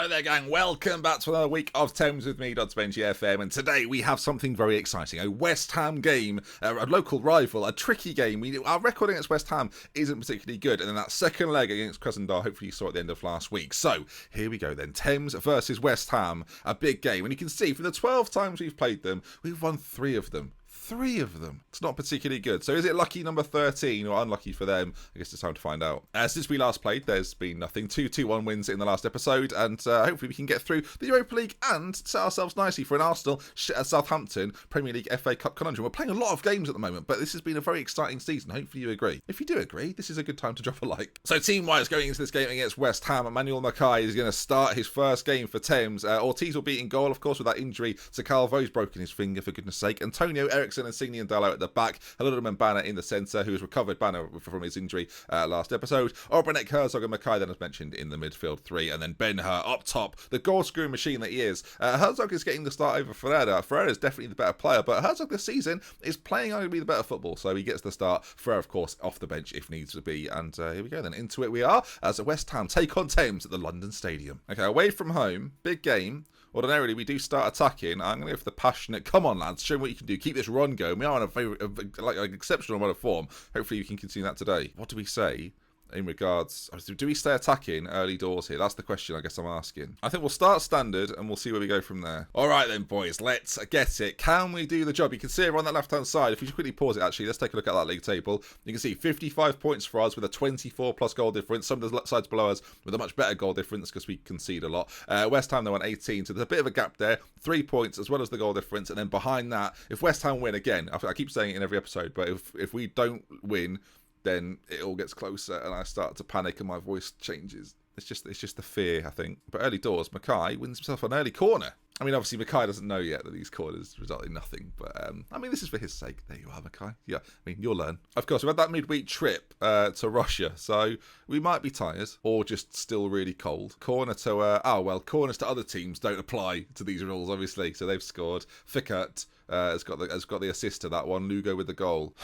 Hello there, gang. Welcome back to another week of Thames with me, Benji FM. And today we have something very exciting. A West Ham game, a local rival, a tricky game. Our record against West Ham isn't particularly good. And then that second leg against Cressendar, hopefully you saw at the end of last week. So here we go then. Thames versus West Ham, a big game. And you can see from the 12 times we've played them, we've won 3 of them. 3 of them. It's not particularly good. So is it lucky number 13 or unlucky for them? I guess it's time to find out. Since we last played, there's been nothing. 2-2-1 wins in the last episode, and hopefully we can get through the Europa League and set ourselves nicely for an Arsenal, Southampton, Premier League, FA Cup conundrum. We're playing a lot of games at the moment, but this has been a very exciting season. Hopefully you agree. If you do agree, this is a good time to drop a like. So team-wise, going into this game against West Ham, Emmanuel Mackay is going to start his first game for Thames. Ortiz will be in goal, of course, with that injury to Calvo. He's broken his finger, for goodness sake. Antonio, Ericsson, and Insigne and Dallo at the back. Haludum and Banner in the centre, who has recovered Banner from his injury last episode. Obranek, Herzog and Mackay, then as mentioned, in the midfield 3. And then Ben-Hur up top, the goal-scoring machine that he is. Herzog is getting the start over Ferreira. Ferreira is definitely the better player, but Herzog this season is playing arguably the better football, so he gets the start. Ferreira, of course, off the bench if needs to be. And here we go then. Into it we are as West Ham take on Thames at the London Stadium. Okay, away from home, big game. Ordinarily, we do start attacking. I'm going to go for the passionate. Come on, lads. Show me what you can do. Keep this run going. We are on a very, like exceptional run of form. Hopefully, you can continue that today. What do we say in regards... Do we stay attacking early doors here? That's the question I guess I'm asking. I think we'll start standard and we'll see where we go from there. All right then, boys. Let's get it. Can we do the job? You can see over on that left-hand side. If we just quickly pause it, actually, let's take a look at that league table. You can see 55 points for us with a 24-plus goal difference. Some of the sides below us with a much better goal difference because we concede a lot. West Ham, they won 18, so there's a bit of a gap there. 3 points as well as the goal difference. And then behind that, if West Ham win again, I keep saying it in every episode, but if we don't win, then it all gets closer and I start to panic and my voice changes. It's just the fear, I think. But early doors, Mackay wins himself an early corner. I mean, obviously, Mackay doesn't know yet that these corners result in nothing. But, I mean, this is for his sake. There you are, Mackay. Yeah, I mean, you'll learn. Of course, we had that midweek trip to Russia. So we might be tired or just still really cold. Corner to, corners to other teams don't apply to these rules, obviously. So they've scored. Fickert has got the assist to that one. Lugo with the goal.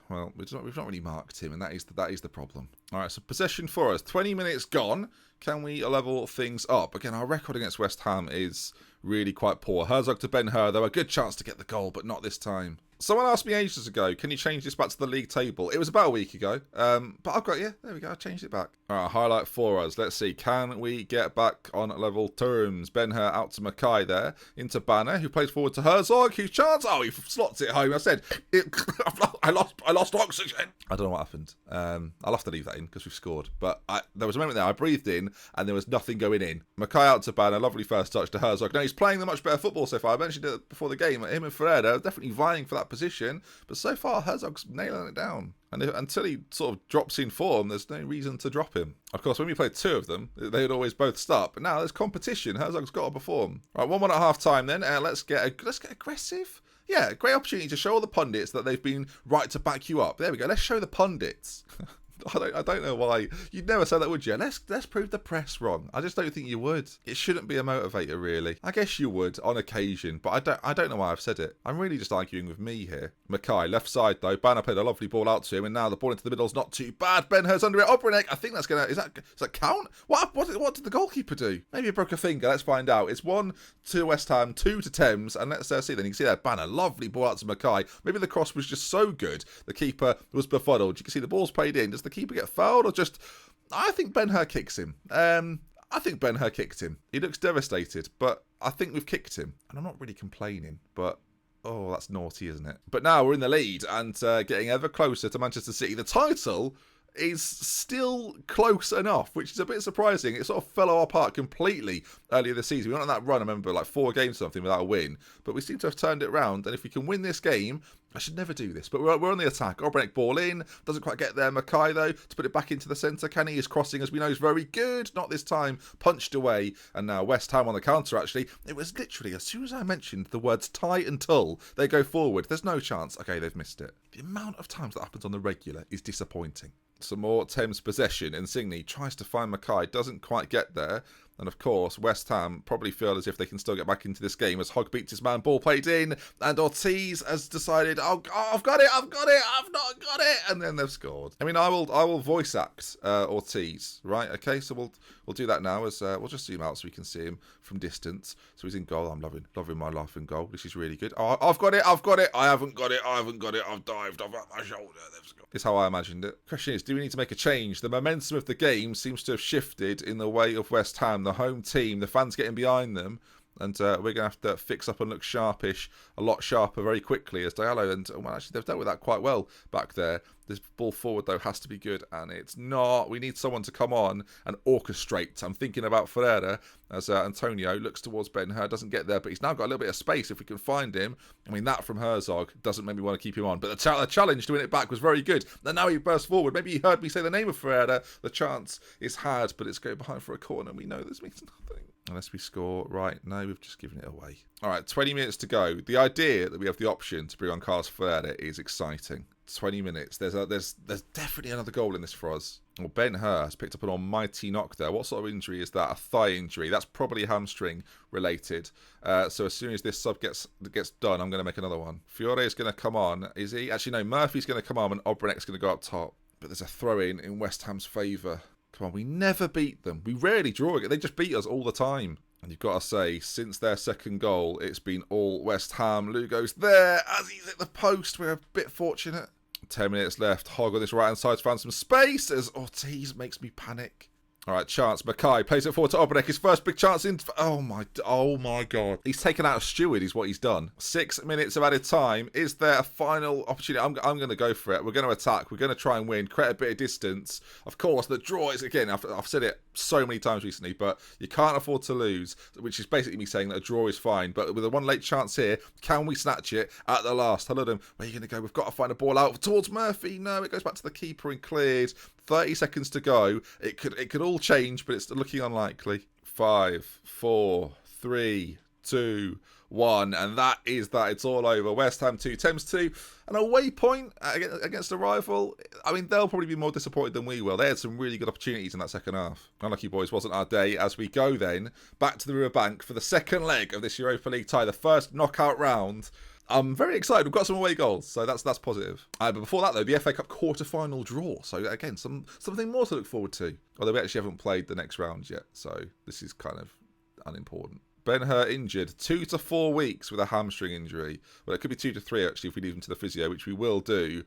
Well, we've not really marked him, and that is the problem. All right, so possession for us. 20 minutes gone. Can we level things up? Again, our record against West Ham is really quite poor. Herzog to Ben-Hur, though, a good chance to get the goal, but not this time. Someone asked me ages ago, can you change this back to the league table? It was about a week ago, but I've got, yeah, there we go, I changed it back. All right, highlight for us. Let's see, can we get back on level terms? Ben-Hur out to Mackay there, into Banner, who plays forward to Herzog, whose chance, he slots it home. I said, I lost oxygen. I don't know what happened. I'll have to leave that in because we've scored, but there was a moment there, I breathed in, and there was nothing going in. Mackay out to Banner, lovely first touch to Herzog. Now, he's playing the much better football so far. I mentioned it before the game, him and Ferreira are definitely vying for that position, but so far Herzog's nailing it down. And until he sort of drops in form, there's no reason to drop him. Of course, when we played 2 of them, they would always both start. But now there's competition. Herzog's got to perform. Right, 1-1 at half time then. Let's get aggressive. Yeah, great opportunity to show all the pundits that they've been right to back you up. There we go. Let's show the pundits. I don't know why. You'd never say that, would you? Let's prove the press wrong. I just don't think you would. It shouldn't be a motivator, really. I guess you would on occasion, but I don't know why I've said it. I'm really just arguing with me here. Mackay, left side though. Banner played a lovely ball out to him, and now the ball into the middle's not too bad. Ben-Hur's under it. Obranek, I think that's gonna. Does that count? What did the goalkeeper do? Maybe he broke a finger. Let's find out. It's 1 to West Ham, 2 to Thames, and let's see. Then you can see that Banner, lovely ball out to Mackay. Maybe the cross was just so good, the keeper was befuddled. You can see the ball's played in. Does the keeper get fouled or just... I think Ben-Hur kicks him. He looks devastated, but I think we've kicked him. And I'm not really complaining, but... Oh, that's naughty, isn't it? But now we're in the lead and getting ever closer to Manchester City. The title is still close enough, which is a bit surprising. It sort of fell apart completely earlier this season. We went on that run, I remember, like 4 games or something without a win. But we seem to have turned it around. And if we can win this game... I should never do this, but we're on the attack. Obranek ball in. Doesn't quite get there. Mackay, though, to put it back into the centre. Kenny is crossing, as we know, is very good. Not this time. Punched away. And now West Ham on the counter, actually. It was literally, as soon as I mentioned the words tie and tull, they go forward. There's no chance. Okay, they've missed it. The amount of times that happens on the regular is disappointing. Some more Thames possession. Insigne tries to find Mackay. Doesn't quite get there. And of course, West Ham probably feel as if they can still get back into this game as Hogg beats his man, ball played in, and Ortiz has decided, oh, I've got it, I've not got it, and then they've scored. I mean, I will voice act Ortiz, right? Okay, so we'll do that now as we'll just zoom out so we can see him from distance. So he's in goal. I'm loving my life in goal. This is really good. Oh, I've got it, I haven't got it, I've dived, I've got my shoulder, they've scored. This is how I imagined it. Question is, do we need to make a change? The momentum of the game seems to have shifted in the way of West Ham, the home team, the fans getting behind them, and we're going to have to fix up and look sharpish, a lot sharper very quickly as Diallo, and well, actually they've dealt with that quite well back there. This ball forward, though, has to be good, and it's not. We need someone to come on and orchestrate. I'm thinking about Ferreira as Antonio looks towards Ben-Hur, doesn't get there, but he's now got a little bit of space if we can find him. I mean, that from Herzog doesn't make me want to keep him on, but the challenge to win it back was very good. And now he burst forward. Maybe he heard me say the name of Ferreira. The chance is had, but it's going behind for a corner. We know this means nothing. Unless we score. Right, no, we've just given it away. All right, 20 minutes to go. The idea that we have the option to bring on Carlos Ferreira is exciting. 20 minutes. There's definitely another goal in this for us. Well, Ben-Hur has picked up an almighty knock there. What sort of injury is that? A thigh injury. That's probably hamstring related. So as soon as this sub gets done, I'm going to make another one. Fiore is going to come on. Is he? Actually, no. Murphy's going to come on and Obrenek's going to go up top. But there's a throw-in in West Ham's favour. Come on, we never beat them. We rarely draw it. They just beat us all the time. And you've got to say, since their second goal, it's been all West Ham. Lugo's there as he's at the post. We're a bit fortunate. 10 minutes left. Hogg on this right-hand side to find some space as Ortiz makes me panic. All right, chance. Mackay plays it forward to Obrenek. His first big chance in. Oh my God. He's taken out a steward is what he's done. 6 minutes of added time. Is there a final opportunity? I'm going to go for it. We're going to attack. We're going to try and win. Create a bit of distance. Of course, the draw is, again, I've said it so many times recently, but you can't afford to lose, which is basically me saying that a draw is fine. But with a one late chance here, can we snatch it at the last? Hello, them. Where are you going to go? We've got to find a ball out towards Murphy. No, it goes back to the keeper and cleared. 30 seconds to go. It could all change, but it's looking unlikely. 5, 4, 3, 2, 1, and that is that. It's all over. West Ham 2, Thames 2. An away point against a rival. I mean, they'll probably be more disappointed than we will. They had some really good opportunities in that second half. Unlucky boys, wasn't our day. As we go then back to the Riverbank for the second leg of this Europa League tie, the first knockout round. I'm very excited. We've got some away goals, so that's positive. But before that, though, the FA Cup quarter-final draw. So, again, something more to look forward to. Although we actually haven't played the next round yet, so this is kind of unimportant. Ben-Hur injured 2 to 4 weeks with a hamstring injury. Well, it could be 2 to 3, actually, if we leave him to the physio, which we will do.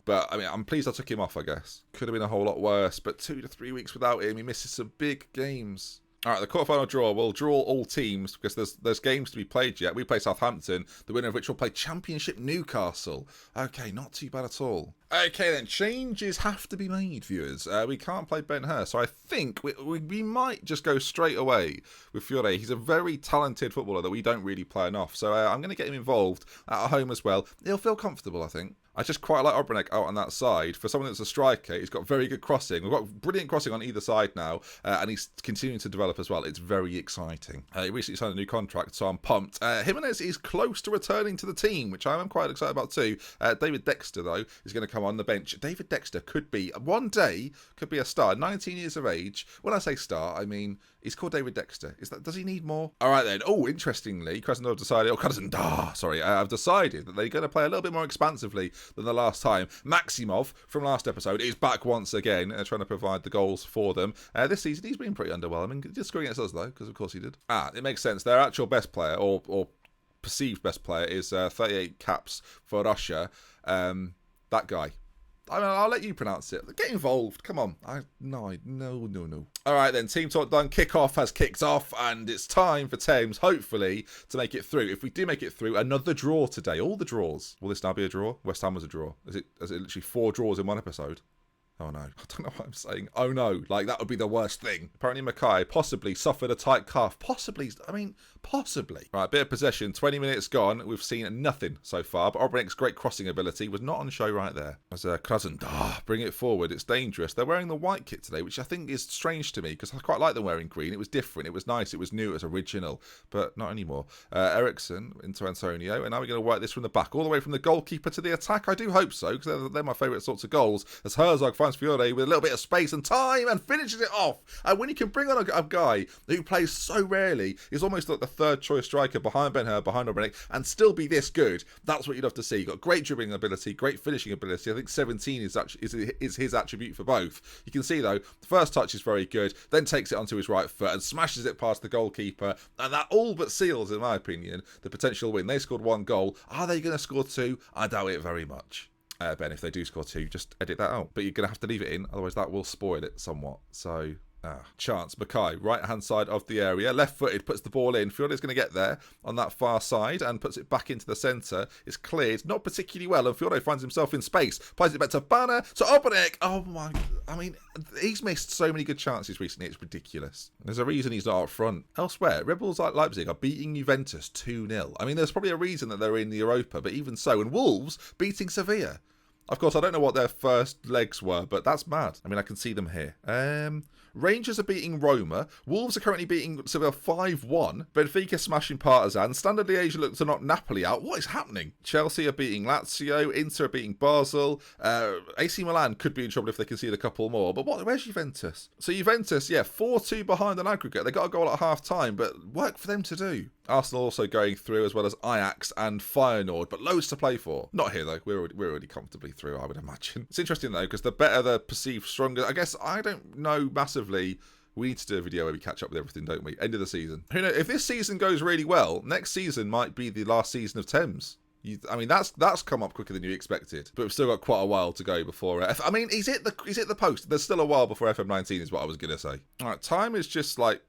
But, I mean, I'm pleased I took him off, I guess. Could have been a whole lot worse, but 2 to 3 weeks without him, he misses some big games. All right, the quarterfinal draw. We'll draw all teams because there's games to be played yet. We play Southampton, the winner of which will play Championship Newcastle. Okay, not too bad at all. Okay, then. Changes have to be made, viewers. We can't play Ben-Hur, so I think we might just go straight away with Fiore. He's a very talented footballer that we don't really play enough, so I'm going to get him involved at home as well. He'll feel comfortable, I think. I just quite like Obrenek out on that side. For someone that's a striker, he's got very good crossing. We've got brilliant crossing on either side now, and he's continuing to develop as well. It's very exciting. He recently signed a new contract, so I'm pumped. Jimenez is close to returning to the team, which I am quite excited about too. David Dexter, though, is going to come on the bench. David Dexter could be, one day, could be a star. 19 years of age. When I say star, I mean, he's called David Dexter. Does he need more? All right, then. Oh, interestingly, I've decided that they're going to play a little bit more expansively than the last time. Maximov from last episode is back once again, trying to provide the goals for them. This season he's been pretty underwhelming. He did score against us though, because of course he did. It makes sense. Their actual best player, or perceived best player, is 38 caps for Russia. That guy. I mean, I'll let you pronounce it. Get involved. Come on. No. All right, then. Team talk done. Kickoff has kicked off, and it's time for Thames, hopefully, to make it through. If we do make it through, another draw today. All the draws. Will this now be a draw? West Ham was a draw. Is it literally 4 draws in one episode? Oh no, I don't know what I'm saying. Oh no, like that would be the worst thing. Apparently Mackay possibly suffered a tight calf. Possibly. Right, bit of possession, 20 minutes gone. We've seen nothing so far, but Obrenek's great crossing ability was not on show right there. As Krasn, bring it forward. It's dangerous. They're wearing the white kit today, which I think is strange to me because I quite like them wearing green. It was different. It was nice. It was new. It was original, but not anymore. Ericsson into Antonio, and now we're going to work this from the back all the way from the goalkeeper to the attack. I do hope so because they're my favourite sorts of goals. As Herzog finds finds Fiore with a little bit of space and time and finishes it off. And when you can bring on a guy who plays so rarely, he's almost like the third choice striker behind Ben Hur, behind Obrenic, and still be this good, that's what you'd love to see. You've got great dribbling ability, great finishing ability. I think 17 is his attribute for both. You can see though, the first touch is very good, then takes it onto his right foot and smashes it past the goalkeeper, and that all but seals, in my opinion, the potential win. They scored 1 goal. Are they going to score 2? I doubt it very much. Ben, if they do score 2, just edit that out. But you're going to have to leave it in, otherwise that will spoil it somewhat. So, chance. Mackay, right-hand side of the area. Left-footed, puts the ball in. Fiore's going to get there on that far side and puts it back into the centre. It's cleared, not particularly well, and Fiore finds himself in space. Plays it back to Banner, to Obrenic. Oh, my... I mean, he's missed so many good chances recently. It's ridiculous. There's a reason he's not up front. Elsewhere, Red Bulls like Leipzig are beating Juventus 2-0. I mean, there's probably a reason that they're in the Europa, but even so, and Wolves beating Sevilla. Of course, I don't know what their first legs were, but that's mad. I mean, I can see them here. Rangers are beating Roma. Wolves are currently beating Sevilla 5-1. Benfica smashing Partizan. Standard Liège look to knock Napoli out. What is happening? Chelsea are beating Lazio. Inter are beating Basel. AC Milan could be in trouble if they concede a couple more. But where's Juventus? So Juventus, yeah, 4-2 behind on aggregate. They got a goal at half-time, but work for them to do. Arsenal also going through, as well as Ajax and Feyenoord, but loads to play for. Not here, though. We're already comfortably through, I would imagine. It's interesting, though, because the better the perceived stronger... I guess I don't know massively. We need to do a video where we catch up with everything, don't we? End of the season. Who knows? If this season goes really well, next season might be the last season of Thames. I mean, that's come up quicker than you expected, but we've still got quite a while to go before. I mean, he's hit the post. There's still a while before FM19 is what I was gonna say. All right, time is just like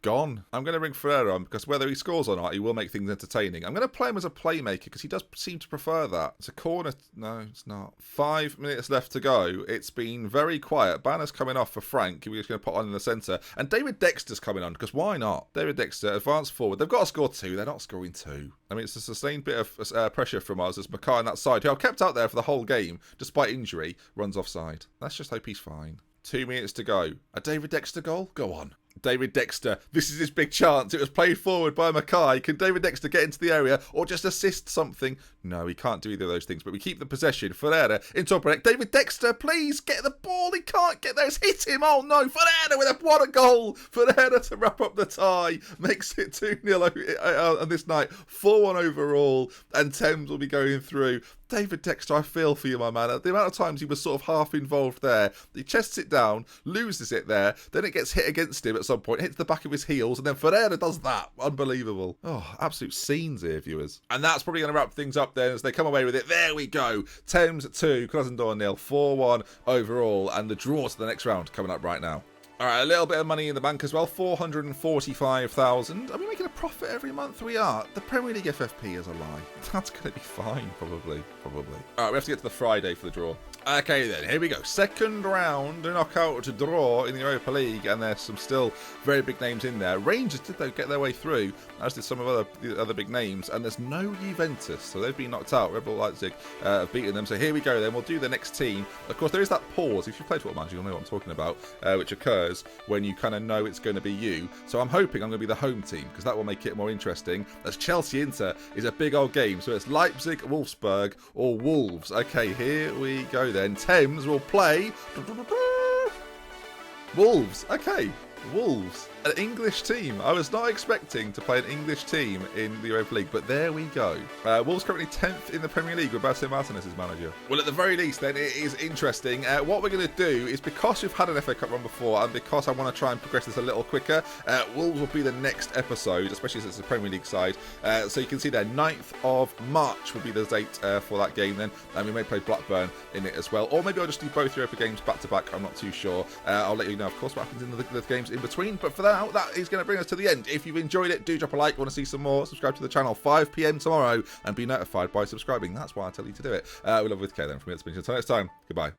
gone. I'm going to bring Ferreira on because whether he scores or not, he will make things entertaining. I'm going to play him as a playmaker because he does seem to prefer that. It's a corner. No, it's not. 5 minutes left to go. It's been very quiet. Banner's coming off for Frank, who we're just going to put on in the centre. And David Dexter's coming on because why not? David Dexter, advance forward. They've got to score 2. They're not scoring 2. I mean, it's a sustained bit of pressure from us as Mackay on that side, who I've kept out there for the whole game, despite injury, runs offside. Let's just hope he's fine. 2 minutes to go. A David Dexter goal? Go on. David Dexter, this is his big chance. It was played forward by Mackay. Can David Dexter get into the area or just assist something? No, he can't do either of those things, but we keep the possession. Ferreira into Obrenic. David Dexter, please get the ball. He can't get there. It's hit him. Oh no, Ferreira with what a goal. Ferreira to wrap up the tie. Makes it 2-0 on this night. 4-1 overall, and Thames will be going through. David Dexter, I feel for you, my man. The amount of times he was sort of half involved there. He chests it down, loses it there, then it gets hit against him at some point, hits the back of his heels, and then Ferreira does that. Unbelievable. Oh, absolute scenes here, viewers. And that's probably going to wrap things up then as they come away with it. There we go. Thames 2, Krasnodar 0, 4-1 overall, and the draw to the next round coming up right now. All right, a little bit of money in the bank as well, 445,000. Are we making a profit every month? We are. The Premier League FFP is a lie. That's going to be fine, probably. All right, we have to get to the Friday for the draw. Okay, then, here we go. Second round knockout draw in the Europa League, and there's some still very big names in there. Rangers did, though, get their way through, as did some of the other big names, and there's no Juventus, so they've been knocked out. Red Bull Leipzig have beaten them, so here we go, then. We'll do the next team. Of course, there is that pause. If you've played Football Manager, you'll know what I'm talking about, which occurs when you kind of know it's going to be you. So I'm hoping I'm going to be the home team, because that will make it more interesting. As Chelsea-Inter is a big old game, so it's Leipzig, Wolfsburg, or Wolves. Okay, here we go then. Thames will play Wolves. Okay, Wolves. An English team. I was not expecting to play an English team in the Europa League, but there we go. Wolves currently 10th in the Premier League with Roberto Martinez as manager. Well, at the very least, then, it is interesting. What we're going to do is, because we've had an FA Cup run before, and because I want to try and progress this a little quicker, Wolves will be the next episode, especially since it's a Premier League side. So you can see there, 9th of March will be the date for that game then. And we may play Blackburn in it as well. Or maybe I'll just do both Europa games back to back. I'm not too sure. I'll let you know, of course, what happens in the games in between. But for now, that is going to bring us to the end. If you've enjoyed it, do drop a like. Want to see some more? Subscribe to the channel, 5 PM tomorrow, and be notified by subscribing. That's why I tell you to do it. We love with K then. From me, it's been until next time. Goodbye.